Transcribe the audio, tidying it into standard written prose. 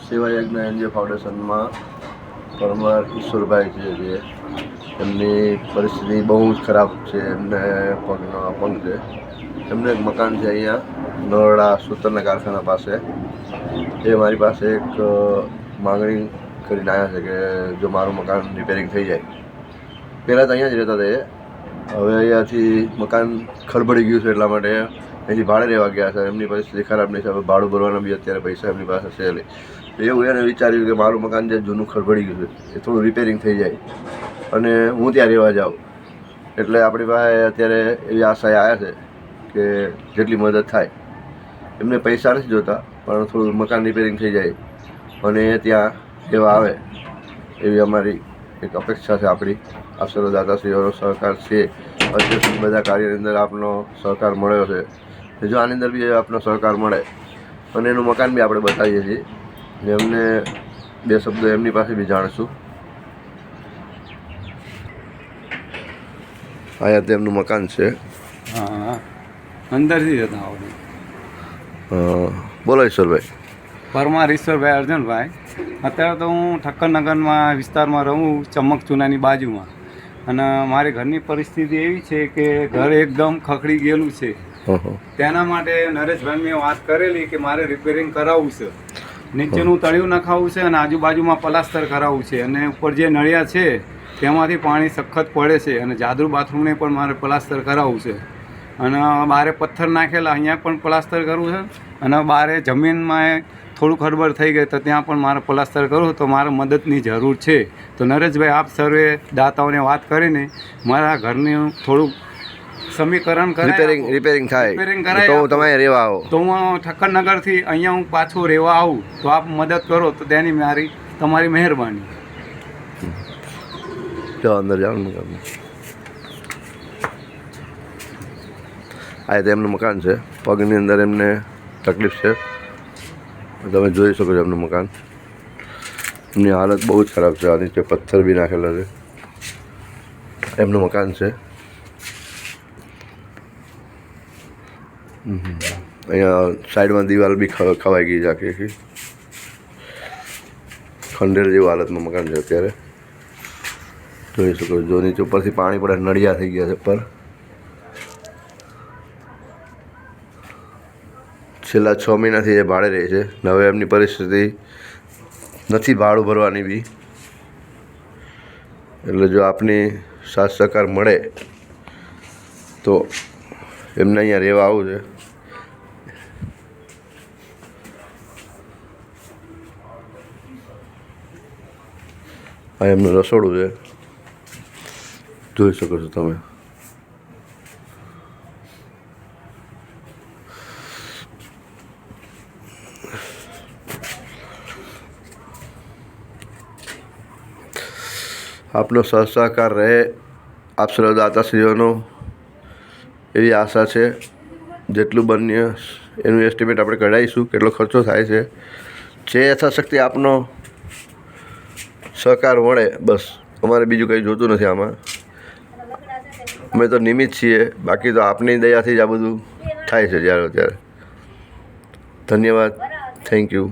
સેવા યજ્ઞ એનજીઓ ફાઉન્ડેશનમાં પરમાર ઈશ્વરભાઈ છે, જે એમની પરિસ્થિતિ બહુ જ ખરાબ છે. એમને પગનો અપંગ છે. એમનું એક મકાન છે અહીંયા નરોડા સૂતરના કારખાના પાસે. એ મારી પાસે એક માગણી કરીને આવ્યા છે કે જો મારું મકાન રિપેરિંગ થઈ જાય. પહેલાં તો અહીંયા જ રહેતા હતા. હવે અહીંયાથી મકાન ખરબડી ગયું છે, એટલા માટે અહીંથી ભાડે રહેવા ગયા છે. એમની પરિસ્થિતિ ખરાબ નહીં છે. હવે ભાડું ભરવાના બી અત્યારે પૈસા એમની પાસે છે નહીં. એવું એને વિચાર્યું કે મારું મકાન જે જૂનું ખરબડી ગયું છે એ થોડું રિપેરિંગ થઈ જાય અને હું ત્યાં રહેવા જાઉં. એટલે આપણી પાસે અત્યારે એવી આશાએ આવ્યા છે કે જેટલી મદદ થાય. એમને પૈસા નથી જોતા, પણ થોડું મકાન રિપેરિંગ થઈ જાય અને એ ત્યાં રહેવા આવે એવી અમારી એક અપેક્ષા છે. આપણી આપ સર્વદાતાશ્રીઓનો સહકાર છે. અત્યાર સુધી બધા કાર્યની અંદર આપનો સહકાર મળ્યો છે. જો આની અંદર બી આપનો સહકાર મળે અને એનું મકાન બી આપણે બતાવીએ છીએ. એમને બે શબ્દો એમની પાસે બી જાણીશું. અહીંયા તેમનું મકાન છે. હા, અંદરથી જતા આવડે. બોલો ઈશ્વરભાઈ. પરમાર ઈશ્વરભાઈ અર્જુનભાઈ. અત્યારે તો હું ઠક્કરનગરમાં વિસ્તારમાં રહું, ચમક ચૂનાની બાજુમાં. અને મારી ઘરની પરિસ્થિતિ એવી છે કે ઘર એકદમ ખખડી ગયેલું છે. તેના માટે નરેશભાઈ મેં વાત કરેલી કે મારે રિપેરિંગ કરાવવું છે. નીચેનું તળિયું નખાવવું છે અને આજુબાજુમાં પ્લાસ્ટર કરાવવું છે. અને ઉપર જે નળિયા છે તેમાંથી પાણી સખત પડે છે. અને જાદુ બાથરૂમને પણ મારે પ્લાસ્ટર કરાવવું છે. અને બારે પથ્થર નાખેલા, અહીંયા પણ પ્લાસ્ટર કરવું છે. અને બારે જમીનમાં થોડું ખરબડ થઈ ગઈ તો ત્યાં પણ મારે પ્લાસ્ટર કરવું. તો મારે મદદની જરૂર છે. તો નરેશભાઈ આપ સર્વે દાતાઓને વાત કરીને મારા ઘરનું થોડુંક સમીકરણ રિપેરિંગ થાય તો તમે રહેવા આવો. તો હું ઠક્કરનગરથી અહીંયા હું પાછું રહેવા આવું તો આપ મદદ કરો તો તેની તમારી મહેરબાની. ચાલો અંદર જાઓ. આ તેમનું મકાન છે. પગની અંદર એમને તકલીફ છે. તમે જોઈ શકો છો એમનું મકાન. એમની હાલત બહુ જ ખરાબ છે. આ નીચે પથ્થર બી નાખેલા છે. એમનું મકાન છે. અહીંયા સાઈડમાં દિવાલ બી ખવાઈ ગઈ છે આખી. ખંડેર જેવું હાલતમાં મકાન છે અત્યારે. જોઈ શકો જો નીચે ઉપરથી પાણી પડે, નળિયા થઈ ગયા છે પર. છેલ્લા 6 મહિનાથી એ ભાડે રહે છે. હવે એમની પરિસ્થિતિ નથી ભાડું ભરવાની બી. એટલે જો આપની સાથ સહકાર મળે તો એમને અહીંયા રહેવા આવું છે. આ એમનું રસોડું છે, જોઈ શકો છો તમે. આપનો સહકાર રહે આપ સર્વદાતાશ્રીઓનો એવી આશા છે. જેટલું બને એનું એસ્ટિમેટ આપણે કઢાવીશું કેટલો ખર્ચો થાય છે. જે યથાશક્તિ આપનો સહકાર મળે બસ. અમારે બીજું કંઈ જોતું નથી આમાં. અમે તો નિમિત્ત છીએ, બાકી તો આપની દયાથી જ આ બધું થાય છે જ્યારે ત્યારે. ધન્યવાદ. Thank you.